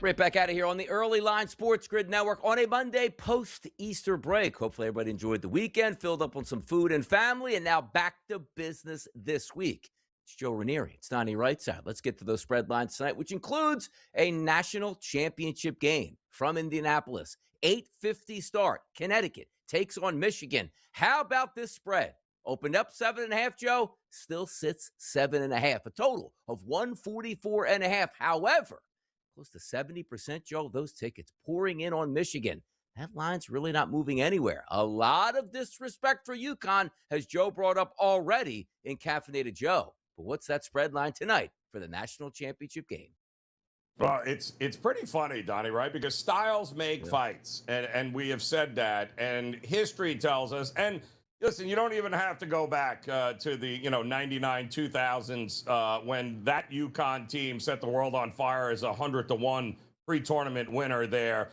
Right back out of here on the Early Line Sports Grid Network on a Monday post-Easter break. Hopefully everybody enjoyed the weekend, filled up on some food and family, and now back to business this week. It's Joe Ranieri. It's Donnie Rightside. Let's get to those spread lines tonight, which includes a national championship game from Indianapolis. 8:50 start. Connecticut takes on Michigan. How about this spread? Opened up 7.5, Joe. Still sits 7.5. A total of 144.5. However, close to 70%, Joe, those tickets pouring in on Michigan. That line's really not moving anywhere. A lot of disrespect for UConn, as Joe brought up already in Caffeinated Joe. But what's that spread line tonight for the national championship game? Well, it's pretty funny, Donnie, right? Because styles make fights, and we have said that, and history tells us. And listen, you don't even have to go back to the 99 2000s when that UConn team set the world on fire as a 100-1 pre-tournament winner there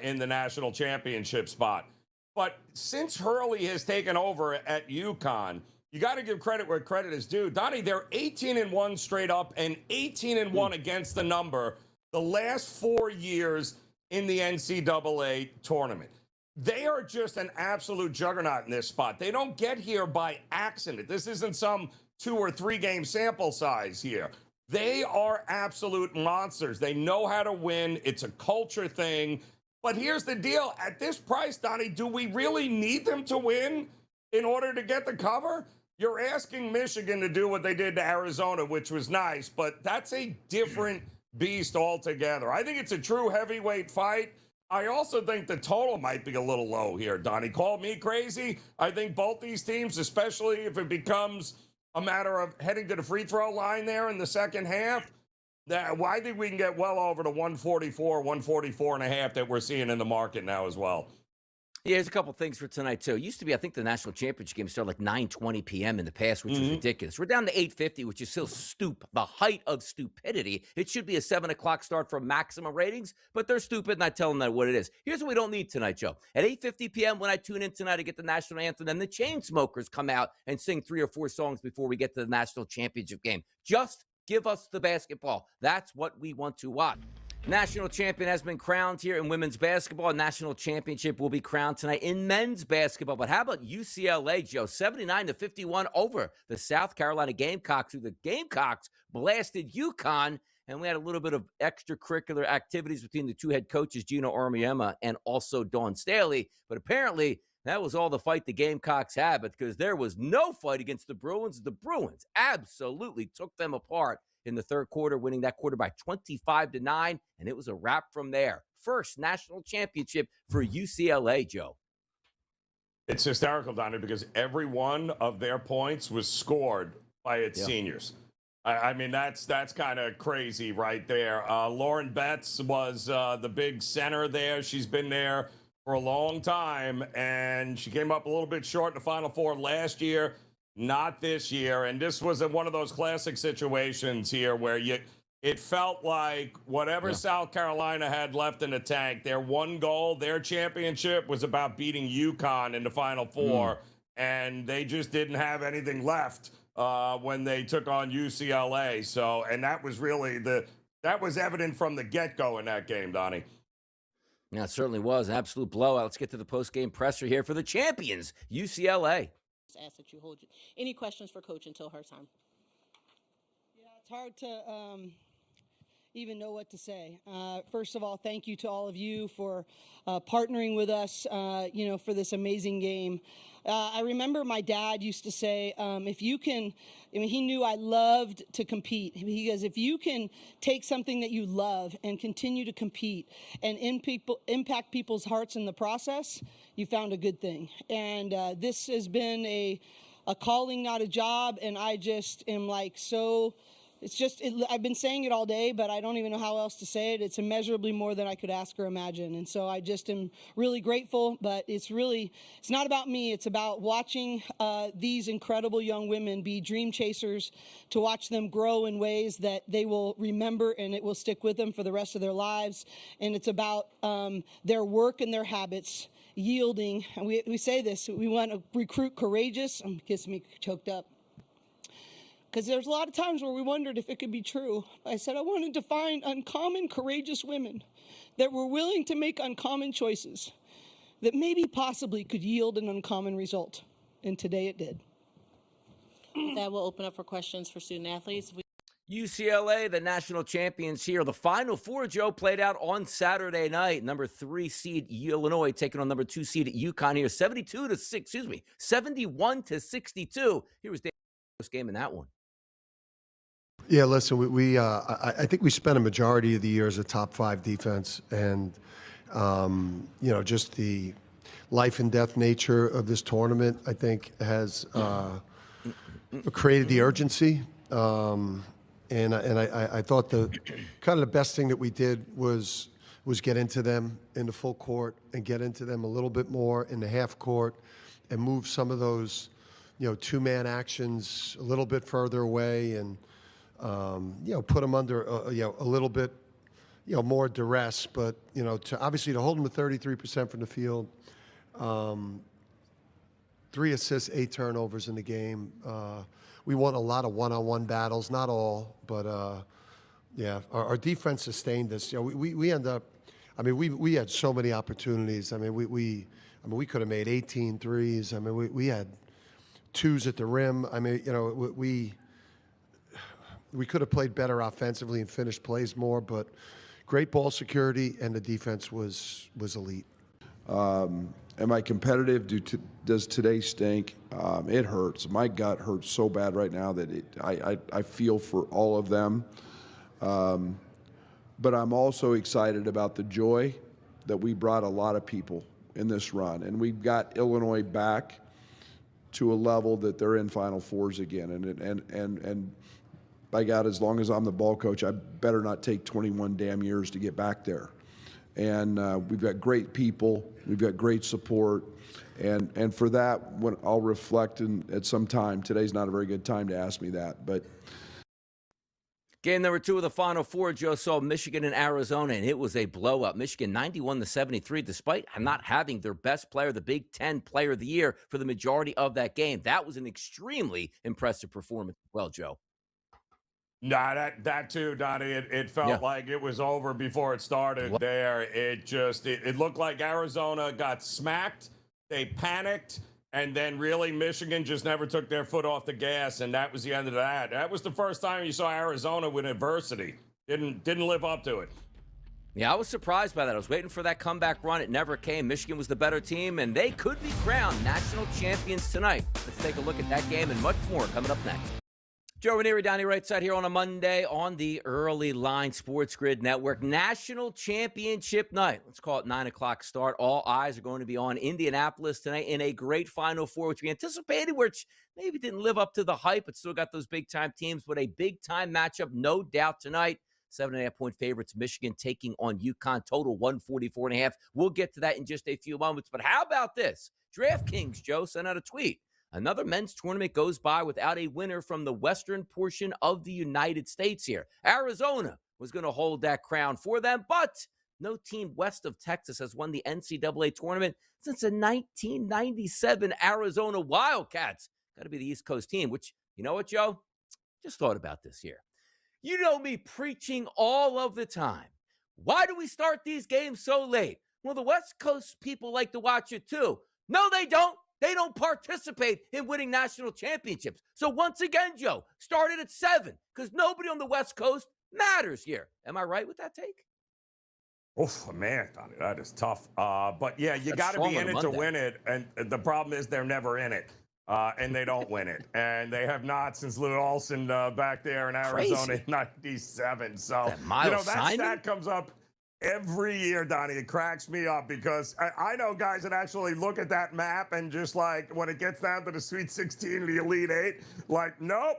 in the national championship spot. But since Hurley has taken over at UConn, you got to give credit where credit is due. Donnie, they're 18-1 straight up and 18-1 against the number the last 4 years in the NCAA tournament. They are just an absolute juggernaut in this spot. They don't get here by accident. This isn't some 2 or 3 game sample size here. They are absolute monsters. They know how to win. It's a culture thing. But here's the deal. At this price, Donnie, do we really need them to win in order to get the cover? You're asking Michigan to do what they did to Arizona, which was nice, but that's a different beast altogether. I think it's a true heavyweight fight. I also think the total might be a little low here, Donnie. Call me crazy. I think both these teams, especially if it becomes a matter of heading to the free throw line there in the second half, I think we can get well over the 144, 144.5 that we're seeing in the market now as well. Yeah, there's a couple things for tonight, too. It used to be, I think, the national championship game started like 9:20 p.m. in the past, which was ridiculous. We're down to 8:50, which is still the height of stupidity. It should be a 7 o'clock start for maximum ratings, but they're stupid, and I tell them that what it is. Here's what we don't need tonight, Joe. At 8:50 p.m., when I tune in tonight to get the national anthem, then the Chainsmokers come out and sing 3 or 4 songs before we get to the national championship game. Just give us the basketball. That's what we want to watch. National champion has been crowned here in women's basketball. A national championship will be crowned tonight in men's basketball. But how about UCLA, Joe? 79-51 over the South Carolina Gamecocks, who the Gamecocks blasted UConn. And we had a little bit of extracurricular activities between the two head coaches, Gino Auriemma and also Dawn Staley. But apparently, that was all the fight the Gamecocks had, because there was no fight against the Bruins. The Bruins absolutely took them apart in the third quarter, winning that quarter by 25-9, and it was a wrap from there. First national championship for UCLA, Joe. It's hysterical, Donnie, because every one of their points was scored by its seniors. I mean, that's kind of crazy right there. Lauren Betts was the big center there. She's been there for a long time, and she came up a little bit short in the Final Four last year. Not this year. And this was one of those classic situations here where it felt like whatever South Carolina had left in the tank, their one goal, their championship, was about beating UConn in the Final Four. And they just didn't have anything left when they took on UCLA. So, and that was really that was evident from the get-go in that game, Donnie. Yeah, it certainly was an absolute blowout. Let's get to the post-game presser here for the champions, UCLA. Ask that you hold any questions for Coach until her time. Yeah, it's hard to even know what to say. First of all, thank you to all of you for partnering with us, for this amazing game. I remember my dad used to say, he knew I loved to compete. He goes, if you can take something that you love and continue to compete and impact people's hearts in the process, you found a good thing. And this has been a calling, not a job. And I just am like, I've been saying it all day, but I don't even know how else to say it. It's immeasurably more than I could ask or imagine. And so I just am really grateful, but it's not about me. It's about watching these incredible young women be dream chasers, to watch them grow in ways that they will remember and it will stick with them for the rest of their lives. And it's about their work and their habits yielding. And we say this, we want to recruit courageous. Gets me choked up. because there's a lot of times where we wondered if it could be true. I said I wanted to find uncommon, courageous women that were willing to make uncommon choices that maybe possibly could yield an uncommon result. And today it did. With that, we'll open up for questions for student athletes. UCLA, the national champions here. The Final Four, Joe, played out on Saturday night. Number 3 seed Illinois taking on number 2 seed UConn here, 71 to 62. Here was Dave's game in that one. Yeah, listen, I think we spent a majority of the year as a top 5 defense, and just the life and death nature of this tournament, I think, has created the urgency. And I thought the kind of the best thing that we did was get into them in the full court and get into them a little bit more in the half court and move some of those, two-man actions a little bit further away and, put them under, a little bit, more duress. But, to hold them to 33% from the field, 3 assists, 8 turnovers in the game. We won a lot of one-on-one battles, not all, but our defense sustained us. We end up. We had so many opportunities. We could have made 18 threes. We had 2s at the rim. We could have played better offensively and finished plays more, but great ball security, and the defense was elite. Am I competitive? Does today stink? It hurts. My gut hurts so bad right now that I feel for all of them. But I'm also excited about the joy that we brought a lot of people in this run. And we've got Illinois back to a level that they're in Final Fours again. And by God, as long as I'm the ball coach, I better not take 21 damn years to get back there. And we've got great people, we've got great support, and for that, when I'll reflect at some time. Today's not a very good time to ask me that, but. Game number 2 of the Final Four, Joe, saw Michigan and Arizona, and it was a blow-up. Michigan 91 to 73, despite not having their best player, the Big Ten Player of the Year, for the majority of that game. That was an extremely impressive performance as well, Joe. Nah, that too, Donnie. It felt like it was over before it started there. It looked like Arizona got smacked. They panicked. And then really Michigan just never took their foot off the gas. And that was the end of that. That was the first time you saw Arizona with adversity. Didn't live up to it. Yeah, I was surprised by that. I was waiting for that comeback run. It never came. Michigan was the better team, and they could be crowned national champions tonight. Let's take a look at that game and much more coming up next. Joe Ranieri and Donnie Rightside here on a Monday on the Early Line SportsGrid Network. National Championship night. Let's call it 9 o'clock start. All eyes are going to be on Indianapolis tonight in a great Final Four, which we anticipated, which maybe didn't live up to the hype, but still got those big-time teams. But a big-time matchup, no doubt, tonight. 7.5-point favorites, Michigan taking on UConn, total 144.5. We'll get to that in just a few moments. But how about this? DraftKings, Joe, sent out a tweet. Another men's tournament goes by without a winner from the western portion of the United States here. Arizona was going to hold that crown for them, but no team west of Texas has won the NCAA tournament since the 1997 Arizona Wildcats. Got to be the East Coast team, which, you know what, Joe? Just thought about this here. You know me preaching all of the time. Why do we start these games so late? Well, the West Coast people like to watch it too. No, they don't. They don't participate in winning national championships. So once again, Joe, started at 7 because nobody on the West Coast matters here. Am I right with that take? Oh, man, Donnie, that is tough. But, yeah, you got to be in it to win it. And the problem is they're never in it. And they don't win it. And they have not since Lou Olson back there in Arizona in 97. So, that stat comes up every year, Donnie. It cracks me up because I know guys that actually look at that map and just like when it gets down to the Sweet 16, the Elite 8, like, nope,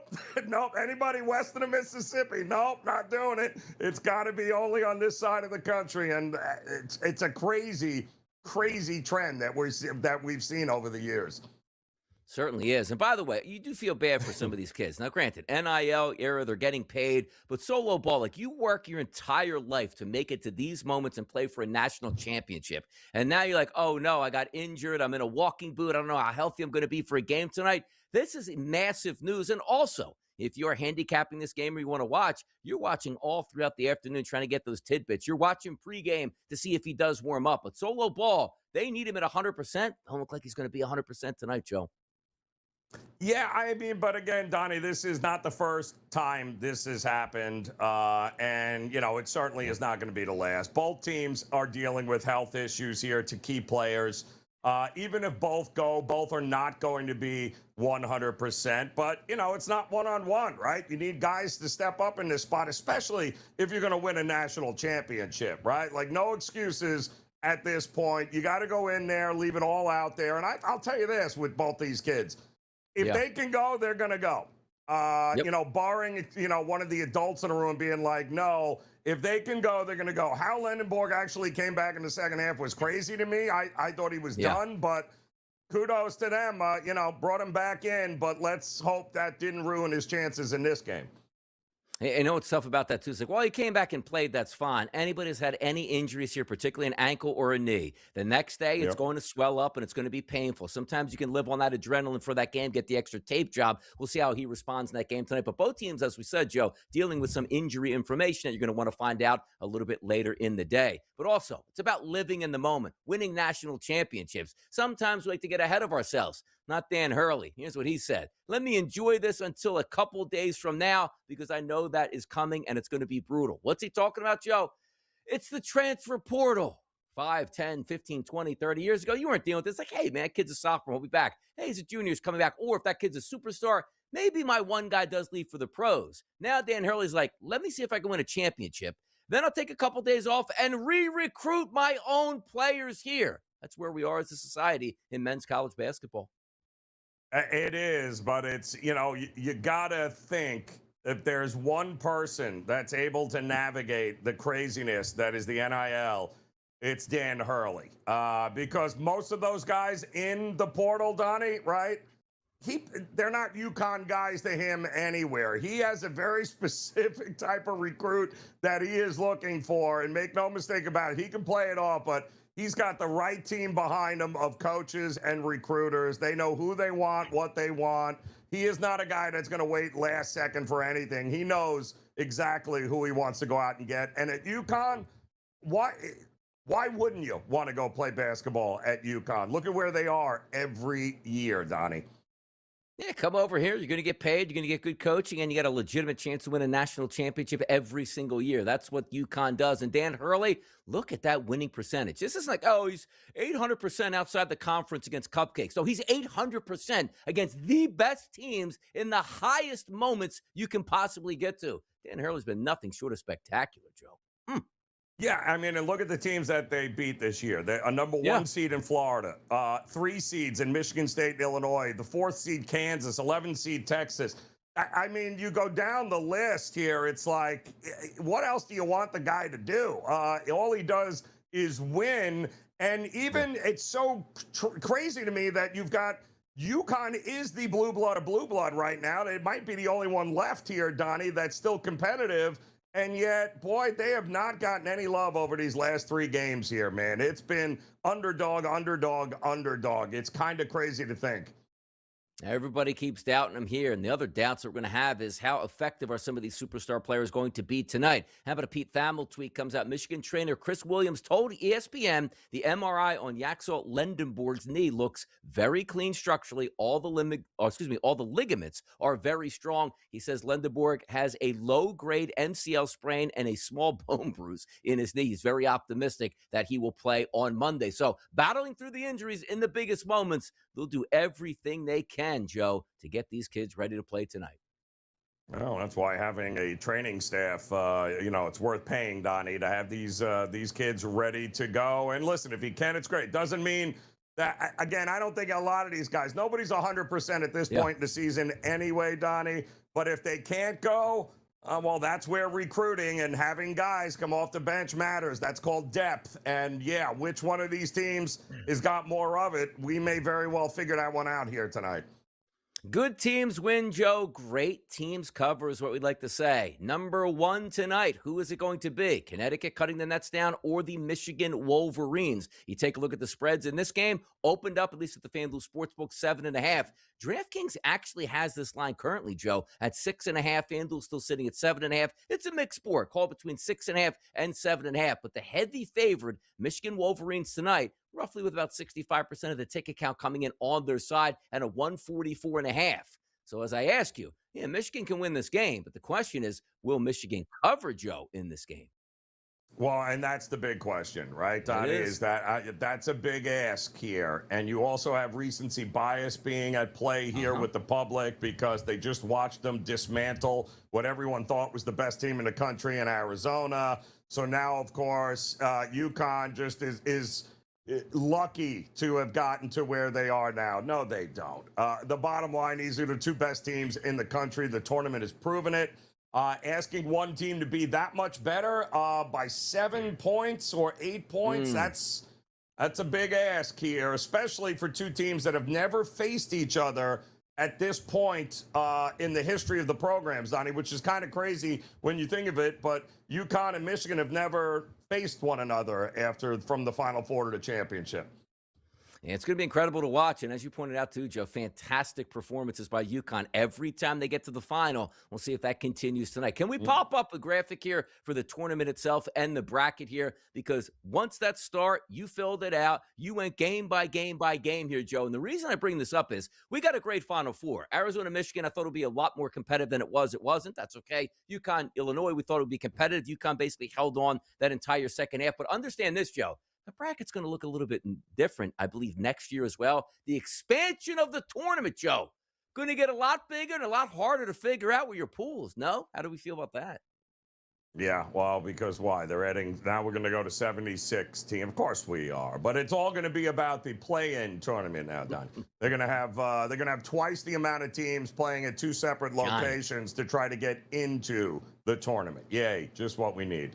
anybody west of the Mississippi, nope, not doing it. It's got to be only on this side of the country. And it's a crazy, crazy trend that we've seen over the years. Certainly is. And by the way, you do feel bad for some of these kids. Now, granted, NIL era, they're getting paid, but solo ball, like you work your entire life to make it to these moments and play for a national championship. And now you're like, oh no, I got injured. I'm in a walking boot. I don't know how healthy I'm going to be for a game tonight. This is massive news. And also, If you're handicapping this game or you want to watch, you're watching all throughout the afternoon trying to get those tidbits. You're watching pregame to see if he does warm up. But solo ball, they need him at 100%. Don't look like he's going to be 100% tonight, Joe. Yeah, I mean, but again, Donnie, this is not the first time this has happened. And, you know, it certainly is not going to be the last. Both teams are dealing with health issues here to key players. Even if both go, both are not going to be 100%. But, you know, it's not one-on-one, right? You need guys to step up in this spot, especially if you're going to win a national championship, right? Like, no excuses at this point. You got to go in there, leave it all out there. And I'll tell you this with both these kids. If they can go, they're going to go. You know, barring, you know, one of the adults in the room being like, no, if they can go, they're going to go. How Lindenborg actually came back in the second half was crazy to me. I thought he was done, but kudos to them. You know, brought him back in, but let's hope that didn't ruin his chances in this game. I know what's tough about that, too. It's like, well, he came back and played. That's fine. Anybody who's had any injuries here, particularly an ankle or a knee, the next day it's going to swell up and it's going to be painful. Sometimes you can live on that adrenaline for that game, get the extra tape job. We'll see how he responds in that game tonight. But both teams, as we said, Joe, dealing with some injury information that you're going to want to find out a little bit later in the day. But also, it's about living in the moment, winning national championships. Sometimes we like to get ahead of ourselves. Not Dan Hurley. Here's what he said. Let me enjoy this until a couple days from now because I know that is coming and it's going to be brutal. What's he talking about, Joe? It's the transfer portal. 5, 10, 15, 20, 30 years ago, you weren't dealing with this. Like, hey, man, kid's a sophomore. He'll be back. Hey, he's a junior. He's coming back. Or if that kid's a superstar, maybe my one guy does leave for the pros. Now Dan Hurley's like, let me see if I can win a championship. Then I'll take a couple days off and re-recruit my own players here. That's where we are as a society in men's college basketball. It is, but it's, you know, you got to think if there's one person that's able to navigate the craziness that is the NIL, it's Dan Hurley. Because most of those guys in the portal, Donnie, right? They're not UConn guys to him anywhere. He has a very specific type of recruit that he is looking for. And make no mistake about it, he can play it off, but he's got the right team behind him of coaches and recruiters. They know who they want, what they want. He is not a guy that's going to wait last second for anything. He knows exactly who he wants to go out and get. And at UConn, why wouldn't you want to go play basketball at UConn? Look at where they are every year, Donnie. Yeah, come over here. You're going to get paid. You're going to get good coaching, and you got a legitimate chance to win a national championship every single year. That's what UConn does. And Dan Hurley, look at that winning percentage. This isn't like, oh, he's 800% outside the conference against cupcakes. No, he's 800% against the best teams in the highest moments you can possibly get to. Dan Hurley's been nothing short of spectacular, Joe. Yeah, I mean, and look at the teams that they beat this year. A number one seed in Florida, 3 seeds in Michigan State and Illinois, the 4th seed Kansas, 11th seed Texas. I mean, you go down the list here, it's like, what else do you want the guy to do? All he does is win. And even it's so crazy to me that you've got UConn is the blue blood of blue blood right now. It might be the only one left here, Donnie, that's still competitive. And yet, boy, they have not gotten any love over these last 3 games here, man. It's been underdog, underdog, underdog. It's kind of crazy to think. Everybody keeps doubting him here, and the other doubts that we're going to have is how effective are some of these superstar players going to be tonight? How about a Pete Thamel tweet comes out? Michigan trainer Chris Williams told ESPN the MRI on Yaxel Lendeborg's knee looks very clean structurally. All the ligaments are very strong. He says Lindenborg has a low-grade MCL sprain and a small bone bruise in his knee. He's very optimistic that he will play on Monday. So battling through the injuries in the biggest moments, they'll do everything they can, Joe, to get these kids ready to play tonight. Well, that's why having a training staff, you know, it's worth paying, Donnie, to have these kids ready to go. And listen, if he can, it's great. Doesn't mean that, again, I don't think a lot of these guys, nobody's 100% at this point in the season anyway, Donnie. But if they can't go, well, that's where recruiting and having guys come off the bench matters. That's called depth. And, yeah, which one of these teams has got more of it? We may very well figure that one out here tonight. Good teams win, Joe. Great teams cover is what we'd like to say. Number one tonight, who is it going to be? Connecticut cutting the nets down or the Michigan Wolverines? You take a look at the spreads in this game, opened up, at least at the FanDuel Sportsbook, 7.5. DraftKings actually has this line currently, Joe, at 6.5. FanDuel still sitting at 7.5. It's a mixed sport, call between 6.5 and 7.5. But the heavy favorite, Michigan Wolverines tonight, roughly with about 65% of the ticket count coming in on their side and a 144.5. So as I ask you, yeah, Michigan can win this game, but the question is, will Michigan cover, Joe, in this game? Well, and that's the big question, right, Donnie? Is that that's a big ask here. And you also have recency bias being at play here with the public because they just watched them dismantle what everyone thought was the best team in the country in Arizona. So now, of course, UConn just is lucky to have gotten to where they are now. No, they don't. The bottom line, these are the two best teams in the country. The tournament has proven it. Asking one team to be that much better by 7 points or 8 points, that's a big ask here, especially for two teams that have never faced each other at this point in the history of the programs, Donnie, which is kind of crazy when you think of it. But UConn and Michigan have never faced one another from the Final Four to the championship. And it's going to be incredible to watch. And as you pointed out, too, Joe, fantastic performances by UConn every time they get to the final. We'll see if that continues tonight. Can we pop up a graphic here for the tournament itself and the bracket here? Because once that start, you filled it out. You went game by game by game here, Joe. And the reason I bring this up is we got a great Final Four. Arizona, Michigan, I thought it would be a lot more competitive than it was. It wasn't. That's okay. UConn, Illinois, we thought it would be competitive. UConn basically held on that entire second half. But understand this, Joe. The bracket's going to look a little bit different, I believe, next year as well. The expansion of the tournament, Joe, going to get a lot bigger and a lot harder to figure out with your pools. No? How do we feel about that? Yeah, well, because why? They're adding, now we're going to go to 76 team. Of course we are, but it's all going to be about the play-in tournament now, Don. They're going to have twice the amount of teams playing at two separate locations to try to get into the tournament. Yay, just what we need.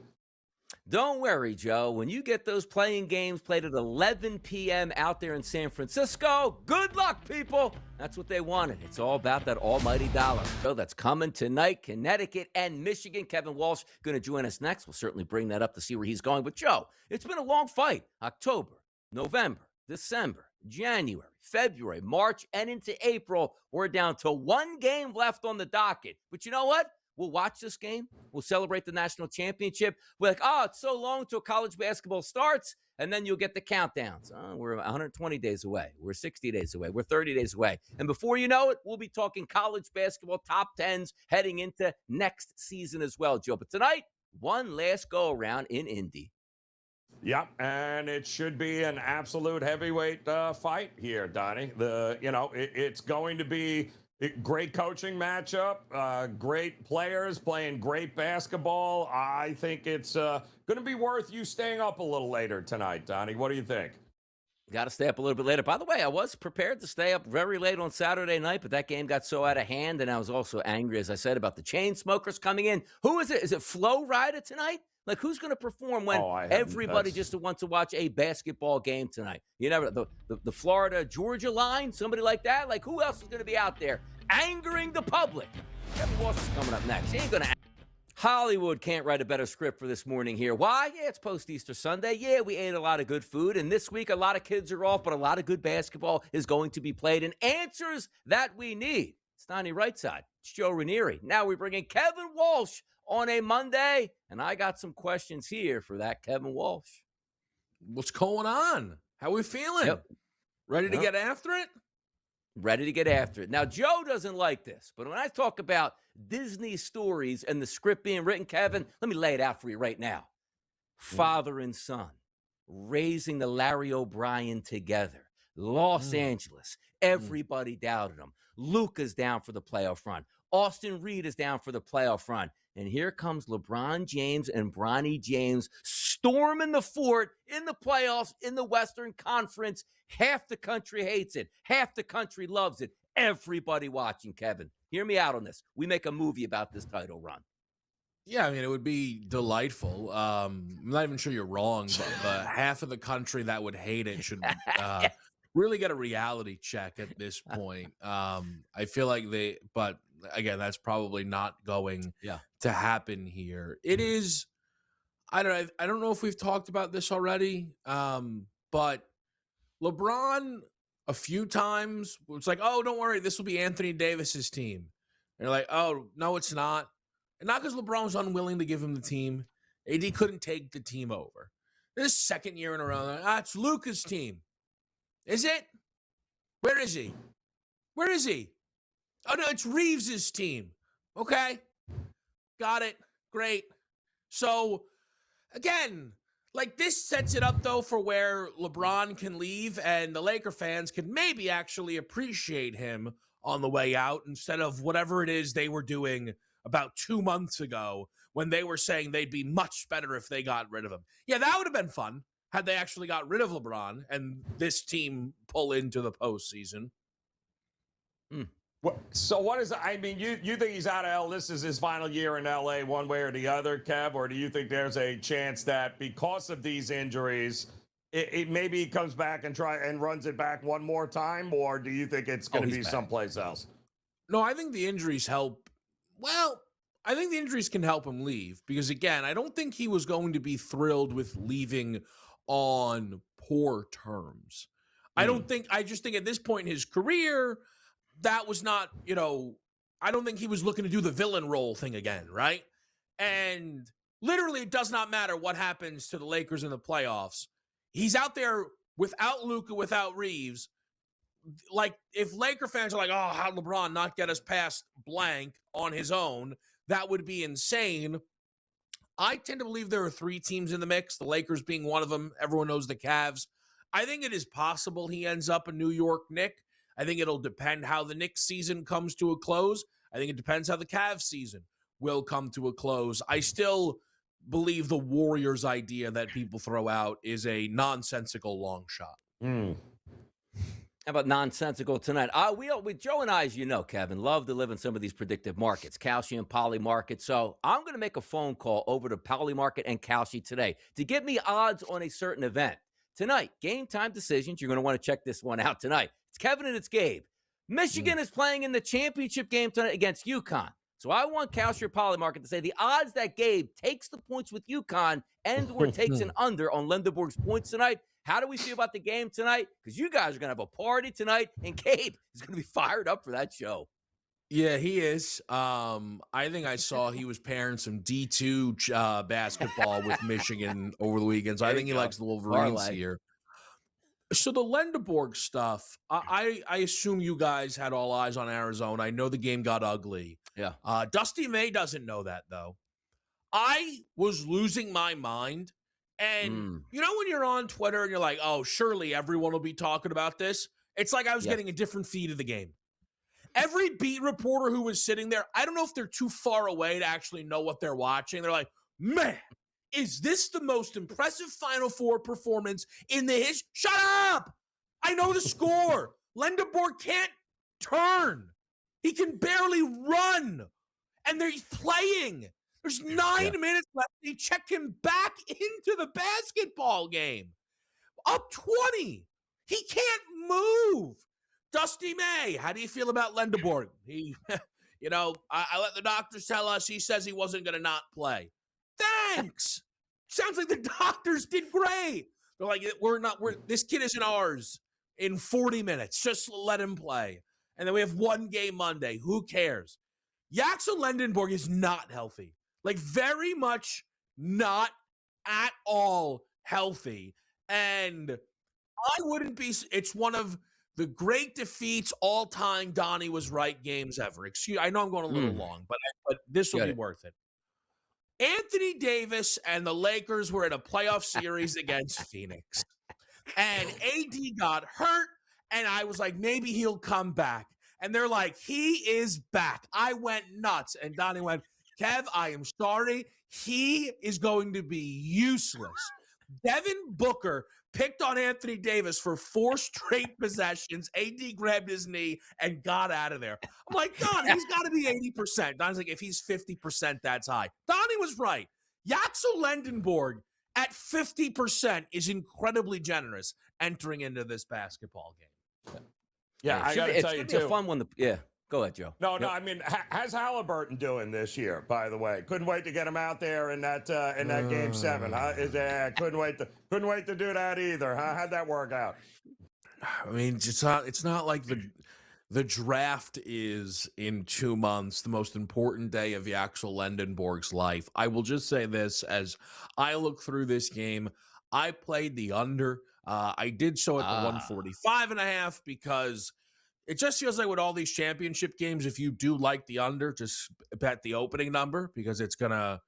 Don't worry, Joe. When you get those playing games played at 11 p.m. out there in San Francisco, good luck, people. That's what they wanted. It's all about that almighty dollar. So that's coming tonight. Connecticut and Michigan. Kevin Walsh going to join us next. We'll certainly bring that up to see where he's going. But, Joe, it's been a long fight. October, November, December, January, February, March, and into April. We're down to one game left on the docket. But you know what? We'll watch this game. We'll celebrate the national championship. We're like, oh, it's so long until college basketball starts. And then you'll get the countdowns. Oh, we're 120 days away. We're 60 days away. We're 30 days away. And before you know it, we'll be talking college basketball top 10s heading into next season as well, Joe. But tonight, one last go around in Indy. Yep, and it should be an absolute heavyweight fight here, Donnie. It's going to be great coaching matchup, great players playing great basketball. I think it's going to be worth you staying up a little later tonight, Donnie. What do you think? Got to stay up a little bit later. By the way, I was prepared to stay up very late on Saturday night, but that game got so out of hand, and I was also angry, as I said, about the chain smokers coming in. Who is it? Is it Flo Rida tonight? Like, who's going to perform when everybody just wants to watch a basketball game tonight? You never, the Florida-Georgia line, somebody like that? Like, who else is going to be out there angering the public? Kevin Walsh is coming up next. He ain't going to. Hollywood can't write a better script for this morning here. Why? Yeah, it's post-Easter Sunday. Yeah, we ate a lot of good food, and this week a lot of kids are off, but a lot of good basketball is going to be played, and answers that we need. It's Donnie Rightside. It's Joe Ranieri. Now we bring in Kevin Walsh on a Monday, and I got some questions here for that Kevin Walsh. What's going on? How we feeling? Yep. Ready to get after it? Ready to get after it. Now, Joe doesn't like this, but when I talk about Disney stories and the script being written, Kevin, let me lay it out for you right now. Father and son, raising the Larry O'Brien together. Los Angeles, everybody doubted him. Luka's down for the playoff run. Austin Reed is down for the playoff run. And here comes LeBron James and Bronny James storming the fort in the playoffs in the Western Conference. Half the country hates it. Half the country loves it. Everybody watching, Kevin. Hear me out on this. We make a movie about this title run. Yeah, I mean, it would be delightful. I'm not even sure you're wrong, but half of the country that would hate it should really get a reality check at this point. I feel like but again, that's probably not going to happen here. It is, I don't know if we've talked about this already, but LeBron a few times was like, oh, don't worry, this will be Anthony Davis's team. And you're like, oh, no, it's not. And not because LeBron was unwilling to give him the team. AD couldn't take the team over. This second year in a row, it's Luka's team. Is it? Where is he? Where is he? Oh, no, it's Reeves's team. Okay. Got it. Great. So, again, like this sets it up, though, for where LeBron can leave and the Laker fans can maybe actually appreciate him on the way out instead of whatever it is they were doing about 2 months ago when they were saying they'd be much better if they got rid of him. Yeah, that would have been fun had they actually got rid of LeBron and this team pull into the postseason. So what is, I mean, you think he's out of L? This is his final year in LA one way or the other, Kev? Or do you think there's a chance that because of these injuries, it maybe he comes back and runs it back one more time? Or do you think it's going to be someplace else? No, I think the injuries help. Well, I think the injuries can help him leave because, again, I don't think he was going to be thrilled with leaving on poor terms. I just think at this point in his career, that was not, I don't think he was looking to do the villain role thing again, right? And literally it does not matter what happens to the Lakers in the playoffs. He's out there without Luka, without Reeves. Like, if Laker fans are like, oh, how'd LeBron not get us past blank on his own? That would be insane. I tend to believe there are 3 teams in the mix, the Lakers being one of them. Everyone knows the Cavs. I think it is possible he ends up a New York Knick. I think it'll depend how the Knicks season comes to a close. I think it depends how the Cavs season will come to a close. I still believe the Warriors idea that people throw out is a nonsensical long shot. How about nonsensical tonight? With Joe and I, as you know, Kevin, love to live in some of these predictive markets, Kalshi and Poly Market. So I'm going to make a phone call over to Poly Market and Kalshi today to get me odds on a certain event. Tonight, game time decisions. You're going to want to check this one out tonight. It's Kevin and it's Gabe. Michigan is playing in the championship game tonight against UConn. So I want Kalshi or Poly Market to say the odds that Gabe takes the points with UConn and or takes an under on Lindenborg's points tonight. How do we feel about the game tonight? Because you guys are going to have a party tonight, and Gabe is going to be fired up for that show. Yeah, he is. I think I saw he was pairing some D2 basketball with Michigan over the weekend. So I think he likes the Wolverines here. So the Lendeborg stuff, I assume you guys had all eyes on Arizona. I know the game got ugly. Yeah. Dusty May doesn't know that, though. I was losing my mind. And you know when you're on Twitter and you're like, oh, surely everyone will be talking about this? It's like I was getting a different feed of the game. Every beat reporter who was sitting there, I don't know if they're too far away to actually know what they're watching. They're like, man, is this the most impressive Final Four performance in the history? Shut up! I know the score. Lendeborg can't turn. He can barely run. And they're playing. There's 9 minutes left. They check him back into the basketball game. Up 20. He can't move. Dusty May, how do you feel about Lendeborg? He, I let the doctors tell us he says he wasn't going to not play. Thanks. Sounds like the doctors did great. They're like, this kid isn't ours in 40 minutes. Just let him play. And then we have one game Monday. Who cares? Yaxel Lendeborg is not healthy. Like, very much not at all healthy. And I wouldn't be, it's one of the great defeats all time Donnie was right games ever. I know I'm going a little long, but this will be worth it. Anthony Davis and the Lakers were in a playoff series against Phoenix. And AD got hurt, and I was like, maybe he'll come back. And they're like, he is back. I went nuts. And Donnie went, Kev, I am sorry. He is going to be useless. Devin Booker picked on Anthony Davis for 4 straight possessions. AD grabbed his knee and got out of there. I'm like, Donnie, he's got to be 80%. Donnie's like, if he's 50%, that's high. Donnie was right. Yaxel Lendeborg at 50% is incredibly generous entering into this basketball game. Yeah, I got to tell you, it's gonna be a fun one. Yeah, go ahead, Joe. No, I mean, how's Halliburton doing this year? By the way, couldn't wait to get him out there in that Game 7. Huh? Couldn't wait to do that either. Huh? How'd that work out? I mean, it's not like the draft is in 2 months, the most important day of Yaxel Lendeborg's life. I will just say this: as I look through this game, I played the under. I did so at the 145.5 because it just feels like with all these championship games, if you do like the under, just bet the opening number because it's gonna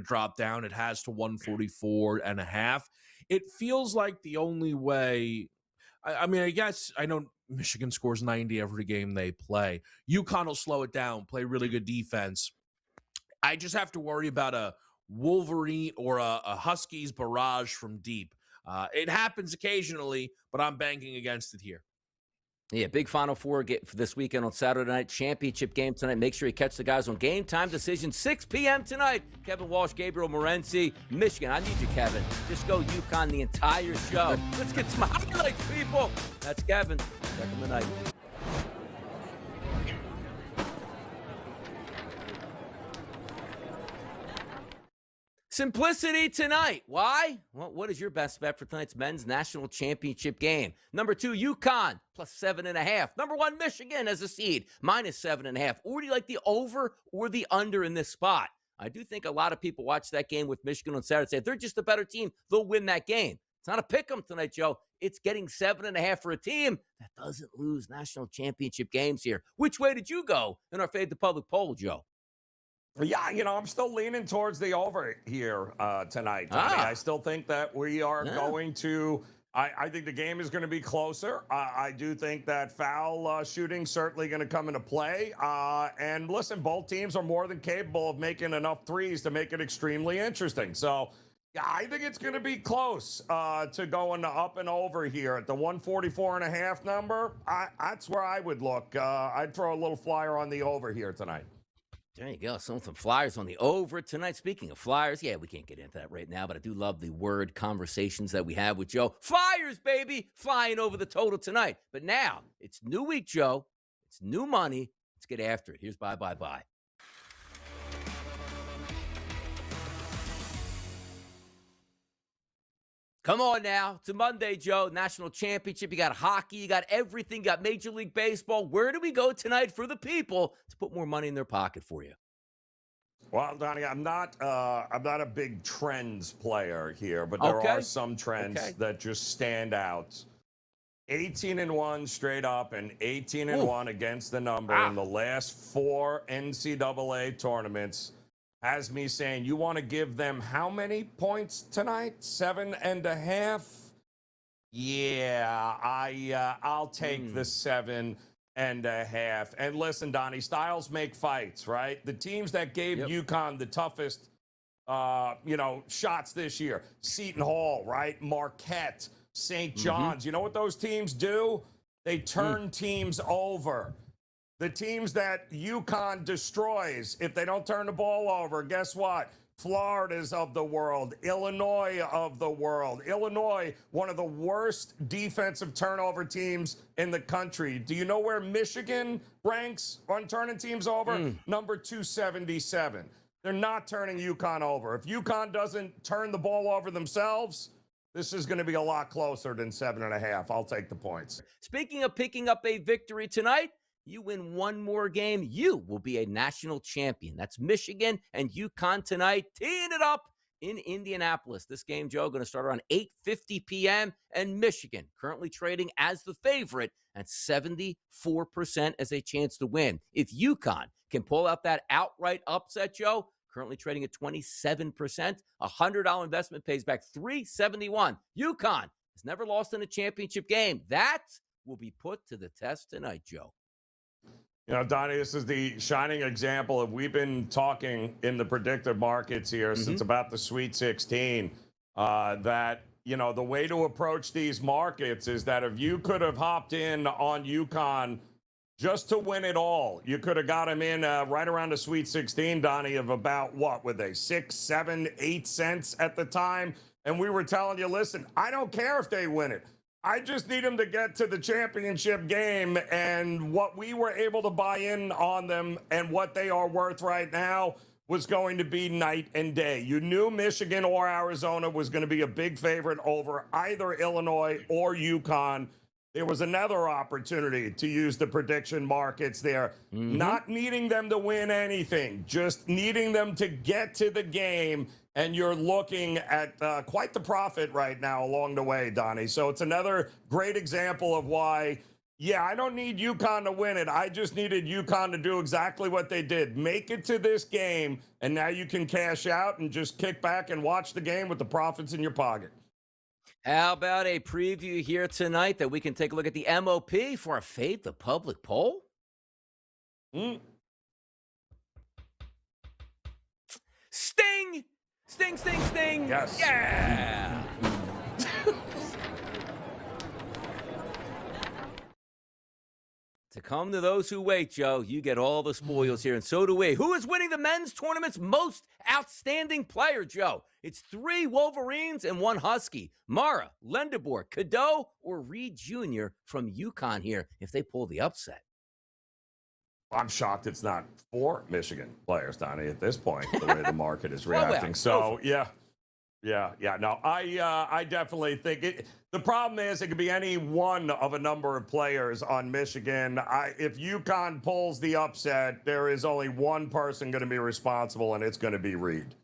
drop down. It has to 144.5. It feels like the only way. I mean, I guess I know Michigan scores 90 every game they play. UConn will slow it down, play really good defense. I just have to worry about a Wolverine or a Huskies barrage from deep. It happens occasionally, but I'm banking against it here. Yeah, big Final Four for this weekend on Saturday night. Championship game tonight. Make sure you catch the guys on Game Time Decision, 6 p.m. tonight. Kevin Walsh, Gabriel Morency, Michigan. I need you, Kevin. Just go UConn the entire show. Let's get some highlights, people. That's Kevin. Second the night. Simplicity tonight. Why? Well, what is your best bet for tonight's men's national championship game? Number 2, UConn, plus 7.5. Number 1, Michigan as a seed, minus 7.5. Or do you like the over or the under in this spot? I do think a lot of people watch that game with Michigan on Saturday and say, if they're just a better team, they'll win that game. It's not a pick 'em tonight, Joe. It's getting 7.5 for a team that doesn't lose national championship games here. Which way did you go in our Fade the Public poll, Joe? Yeah, I'm still leaning towards the over here tonight, Donnie. I still think that we are going to I think the game is going to be closer. I do think that foul shooting certainly going to come into play. And listen, both teams are more than capable of making enough threes to make it extremely interesting. So, yeah, I think it's going to be close to going up and over here at the 144.5 number. That's where I would look. I'd throw a little flyer on the over here tonight. There you go. Some flyers on the over tonight. Speaking of flyers, yeah, we can't get into that right now, but I do love the word conversations that we have with Joe. Flyers, baby, flying over the total tonight. But now, it's new week, Joe. It's new money. Let's get after it. Here's bye. Come on now. It's a Monday, Joe. National championship. You got hockey. You got everything. You got Major League Baseball. Where do we go tonight for the people to put more money in their pocket for you? Well, Donnie, I'm not a big trends player here, but there are some trends that just stand out. 18-1 straight up and 18-1 against the number in the last 4 NCAA tournaments. Has me saying, you want to give them how many points tonight? 7.5? Yeah, I'll take the 7.5. And listen, Donnie, styles make fights, right? The teams that gave UConn the toughest, shots this year, Seton Hall, right? Marquette, St. John's. You know what those teams do? They turn teams over. The teams that UConn destroys, if they don't turn the ball over, guess what? Florida's of the world, Illinois of the world. Illinois, one of the worst defensive turnover teams in the country. Do you know where Michigan ranks on turning teams over? Number 277. They're not turning UConn over. If UConn doesn't turn the ball over themselves, this is going to be a lot closer than 7.5. I'll take the points. Speaking of picking up a victory tonight, you win one more game, you will be a national champion. That's Michigan and UConn tonight, teeing it up in Indianapolis. This game, Joe, going to start around 8:50 p.m. And Michigan currently trading as the favorite at 74% as a chance to win. If UConn can pull out that outright upset, Joe, currently trading at 27%, $100 investment pays back $371. UConn has never lost in a championship game. That will be put to the test tonight, Joe. Donnie, this is the shining example of we've been talking in the predictive markets here since about the Sweet 16 that, the way to approach these markets is that if you could have hopped in on UConn just to win it all. You could have got them in right around the Sweet 16, Donnie, of about, what were they, 6, 7, 8 cents at the time? And we were telling you, listen, I don't care if they win it. I just need them to get to the championship game. And what we were able to buy in on them and what they are worth right now was going to be night and day. You knew Michigan or Arizona was going to be a big favorite over either Illinois or UConn. There was another opportunity to use the prediction markets there, not needing them to win anything, just needing them to get to the game. And you're looking at quite the profit right now along the way, Donnie. So it's another great example of why, yeah, I don't need UConn to win it. I just needed UConn to do exactly what they did. Make it to this game, and now you can cash out and just kick back and watch the game with the profits in your pocket. How about a preview here tonight that we can take a look at the MOP for a Fade the Public poll? Sting! Sting, sting, sting! Yes. Yeah! To come to those who wait, Joe, you get all the spoils here, and so do we. Who is winning the men's tournament's most outstanding player, Joe? It's 3 Wolverines and 1 Husky. Mara, Lendeborg, Cadeau, or Reed Jr. from UConn here if they pull the upset. I'm shocked it's not 4 Michigan players, Donnie, at this point, the way the market is reacting. No, I definitely think it. The problem is it could be any one of a number of players on Michigan. If UConn pulls the upset, there is only one person going to be responsible, and it's going to be Reed.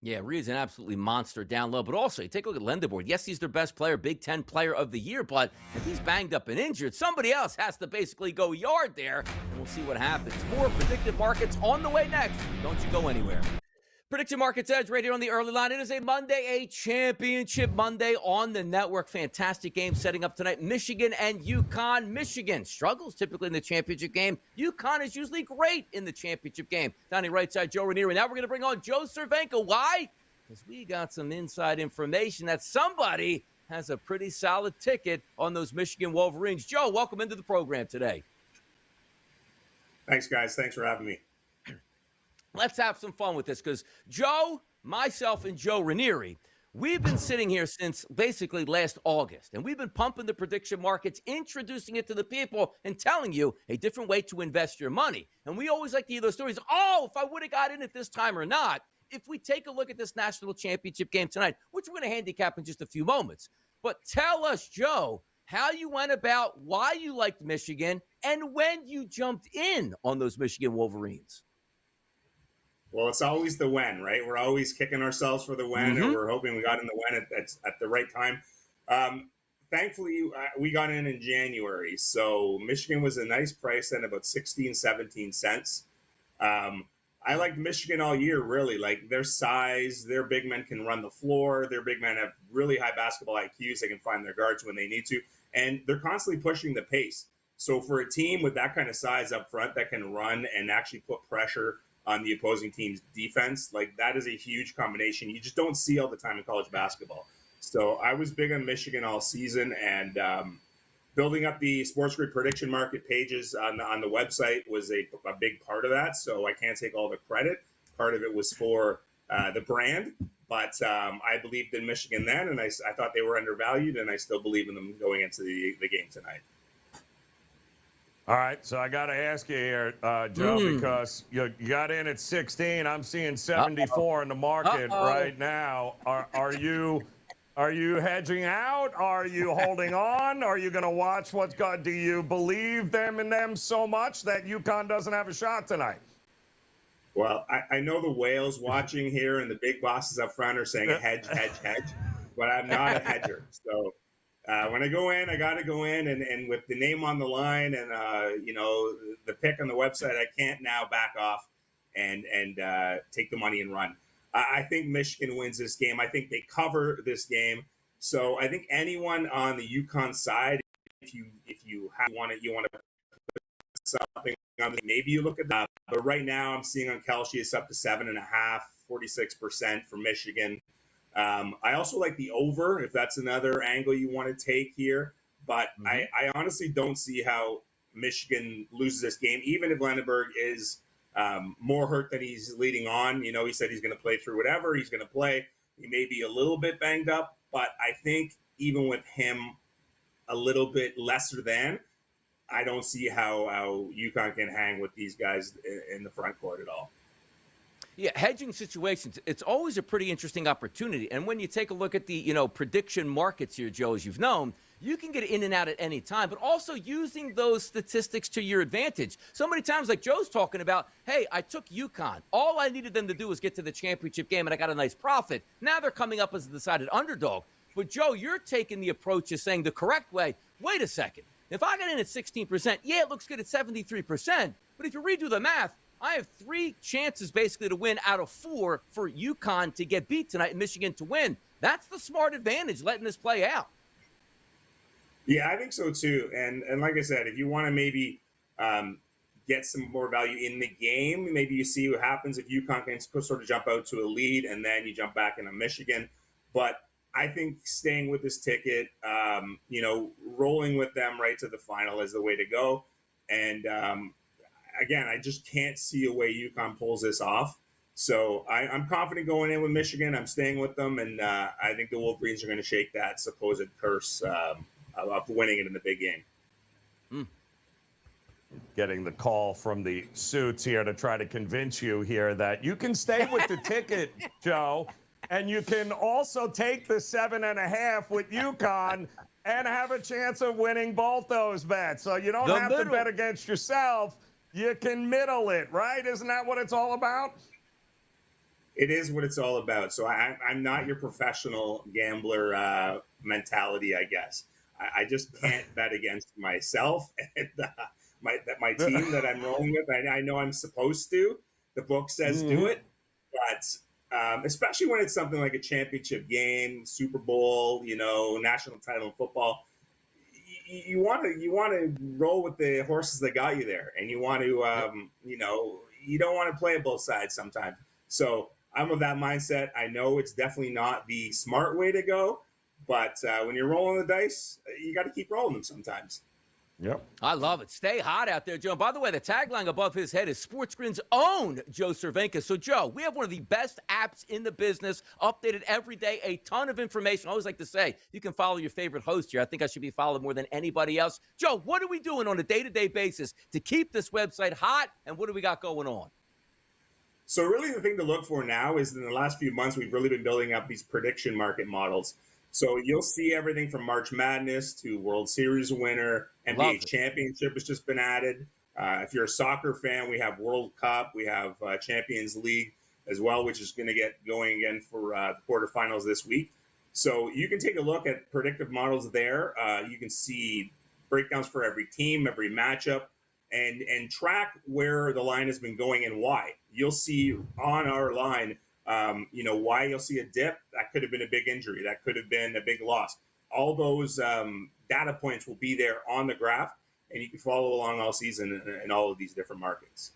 Yeah, Reed's an absolutely monster down low. But also, you take a look at Lindenborg. Yes, he's their best player, Big Ten player of the year. But if he's banged up and injured, somebody else has to basically go yard there. And we'll see what happens. More predictive markets on the way next. Don't you go anywhere. Prediction Markets Edge right here on the early line. It is a Monday, a championship Monday on the network. Fantastic game setting up tonight. Michigan and UConn. Michigan struggles typically in the championship game. UConn is usually great in the championship game. Donnie Rightside, Joe Ranieri. Now we're going to bring on Joe Cervenka. Why? Because we got some inside information that somebody has a pretty solid ticket on those Michigan Wolverines. Joe, welcome into the program today. Thanks, guys. Thanks for having me. Let's have some fun with this because Joe, myself, and Joe Ranieri, we've been sitting here since basically last August, and we've been pumping the prediction markets, introducing it to the people, and telling you a different way to invest your money. And we always like to hear those stories. Oh, if I would have got in at this time or not. If we take a look at this national championship game tonight, which we're going to handicap in just a few moments, but tell us, Joe, how you went about, why you liked Michigan, and when you jumped in on those Michigan Wolverines. Well, it's always the when, right? We're always kicking ourselves for the when, and we're hoping we got in the when at the right time. Thankfully, we got in January, so Michigan was a nice price then, about 16, 17 cents. I liked Michigan all year, really. Like their size, their big men can run the floor. Their big men have really high basketball IQs. They can find their guards when they need to, and they're constantly pushing the pace. So for a team with that kind of size up front that can run and actually put pressure on the opposing team's defense, like that is a huge combination you just don't see all the time in college basketball. So I was big on Michigan all season, and building up the SportsGrid prediction market pages on the website was a big part of that. So I can't take all the credit. Part of it was for the brand, but I believed in Michigan then, and I thought they were undervalued, and I still believe in them going into the game tonight. All right, so I got to ask you here, Joe, because you got in at 16. I'm seeing 74 in the market right now. Are you hedging out? Are you holding on? Are you going to watch what's going? Do you believe in them so much that UConn doesn't have a shot tonight? Well, I know the whales watching here and the big bosses up front are saying hedge, but I'm not a hedger. So when I go in, I got to go in, and with the name on the line and the pick on the website, I can't now back off and take the money and run. I think Michigan wins this game. I think they cover this game. So I think anyone on the UConn side, if you want to put something on, maybe you look at that. But right now, I'm seeing on Kelce it's up to 7.5, 46% for Michigan. I also like the over, if that's another angle you want to take here. But I honestly don't see how Michigan loses this game, even if Lendeborg is more hurt than he's leading on. You know, he said he's going to play through whatever he's going to play. He may be a little bit banged up, but I think even with him a little bit lesser than, I don't see how UConn can hang with these guys in the front court at all. Yeah, hedging situations, it's always a pretty interesting opportunity. And when you take a look at the, prediction markets here, Joe, as you've known, you can get in and out at any time, but also using those statistics to your advantage. So many times, like Joe's talking about, hey, I took UConn. All I needed them to do was get to the championship game, and I got a nice profit. Now they're coming up as a decided underdog. But, Joe, you're taking the approach of saying the correct way, wait a second. If I got in at 16%, yeah, it looks good at 73%. But if you redo the math, I have 3 chances basically to win out of 4 for UConn to get beat tonight and Michigan to win. That's the smart advantage, letting this play out. Yeah, I think so too. And like I said, if you want to maybe get some more value in the game, maybe you see what happens if UConn can sort of jump out to a lead and then you jump back into Michigan. But I think staying with this ticket, rolling with them right to the final is the way to go. And again, I just can't see a way UConn pulls this off. So I'm confident going in with Michigan. I'm staying with them, and I think the Wolverines are going to shake that supposed curse of winning it in the big game. Getting the call from the suits here to try to convince you here that you can stay with the ticket, Joe, and you can also take the 7.5 with UConn and have a chance of winning both those bets. So you don't have to bet against yourself. You can middle it, right? Isn't that what it's all about? It is what it's all about. So I'm not your professional gambler mentality, I guess. I just can't bet against myself and my team that I'm rolling with. I know I'm supposed to. The book says do it. But especially when it's something like a championship game, Super Bowl, national title in football, you want to roll with the horses that got you there, and you want to you don't want to play at both sides sometimes. So I'm of that mindset. I know it's definitely not the smart way to go, but when you're rolling the dice, you got to keep rolling them sometimes. Yep. I love it. Stay hot out there, Joe. And by the way, the tagline above his head is SportsGrid's own Joe Cervenka. So, Joe, we have one of the best apps in the business, updated every day, a ton of information. I always like to say, you can follow your favorite host here. I think I should be followed more than anybody else. Joe, what are we doing on a day-to-day basis to keep this website hot, and what do we got going on? So really the thing to look for now is in the last few months, we've really been building up these prediction market models. So you'll see everything from March Madness to World Series winner, NBA Championship has just been added. If you're a soccer fan, we have World Cup, we have Champions League as well, which is going to get going again for the quarterfinals this week. So you can take a look at predictive models there. You can see breakdowns for every team, every matchup, and track where the line has been going and why. You'll see on our line, why you'll see a dip. That could have been a big injury. That could have been a big loss. All those data points will be there on the graph, and you can follow along all season in all of these different markets.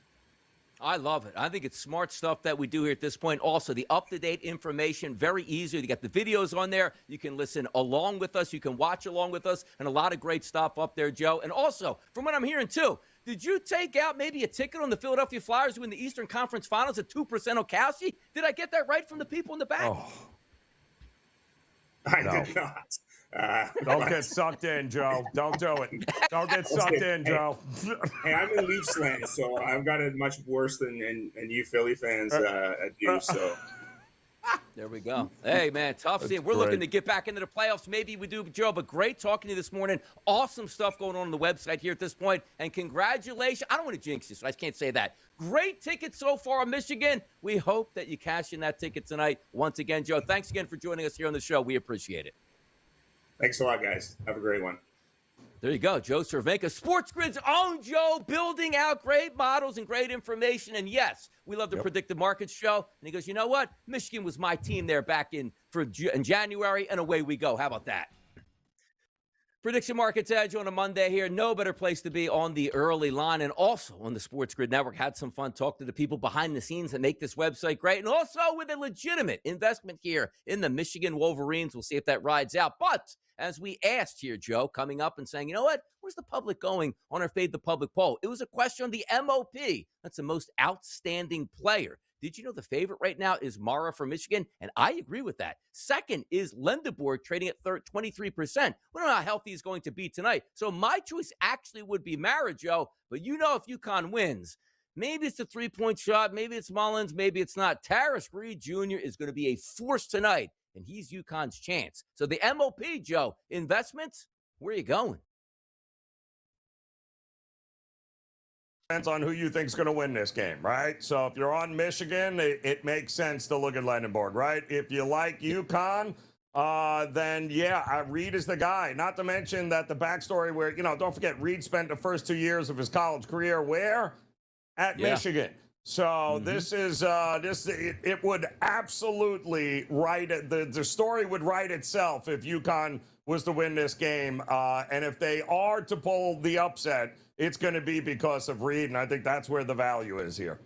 I love it. I think it's smart stuff that we do here at this point. Also, the up-to-date information, very easy. You got the videos on there. You can listen along with us. You can watch along with us, and a lot of great stuff up there, Joe. And also, from what I'm hearing, too, did you take out maybe a ticket on the Philadelphia Flyers to win the Eastern Conference Finals at 2% Okowski? Did I get that right from the people in the back? Oh. I did not. Don't get sucked in, Joe. Don't do it. Don't get sucked in, Joe. Hey, I'm in Leafs land, so I've got it much worse than you Philly fans do. So there we go. Hey, man, tough scene. We're looking to get back into the playoffs. Maybe we do, Joe, but great talking to you this morning. Awesome stuff going on the website here at this point. And congratulations. I don't want to jinx you, so I can't say that. Great ticket so far on Michigan. We hope that you cash in that ticket tonight. Once again, Joe, thanks again for joining us here on the show. We appreciate it. Thanks a lot, guys. Have a great one. There you go, Joe Cervenka, SportsGrid's own Joe, building out great models and great information. And yes, we love the Predictive Markets show. And he goes, you know what? Michigan was my team there back in January, and away we go. How about that? Prediction Markets Edge on a Monday here. No better place to be on the early line, and also on the SportsGrid Network. Had some fun, talked to the people behind the scenes that make this website great, and also with a legitimate investment here in the Michigan Wolverines. We'll see if that rides out. But as we asked here, Joe, coming up and saying, you know what? Where's the public going on our Fade the Public poll? It was a question on the MOP. That's the most outstanding player. Did you know the favorite right now is Mara from Michigan? And I agree with that. Second is Lendeborg, trading at 23%. We don't know how healthy he's going to be tonight. So my choice actually would be Mara, Joe. But you know, if UConn wins, maybe it's a three-point shot, maybe it's Mullins, maybe it's not. Tarris Reed Jr. is going to be a force tonight, and he's UConn's chance. So the MOP, Joe, investments, where are you going? Depends on who you think's going to win this game, right? So if you're on Michigan, it makes sense to look at Lindenborg, right? If you like UConn, then yeah, Reed is the guy. Not to mention that the backstory where, don't forget, Reed spent the first 2 years of his college career where? At Michigan. So this is it would absolutely write it. The story would write itself if UConn was to win this game, and if they are to pull the upset, it's going to be because of Reed, and I think that's where the value is here.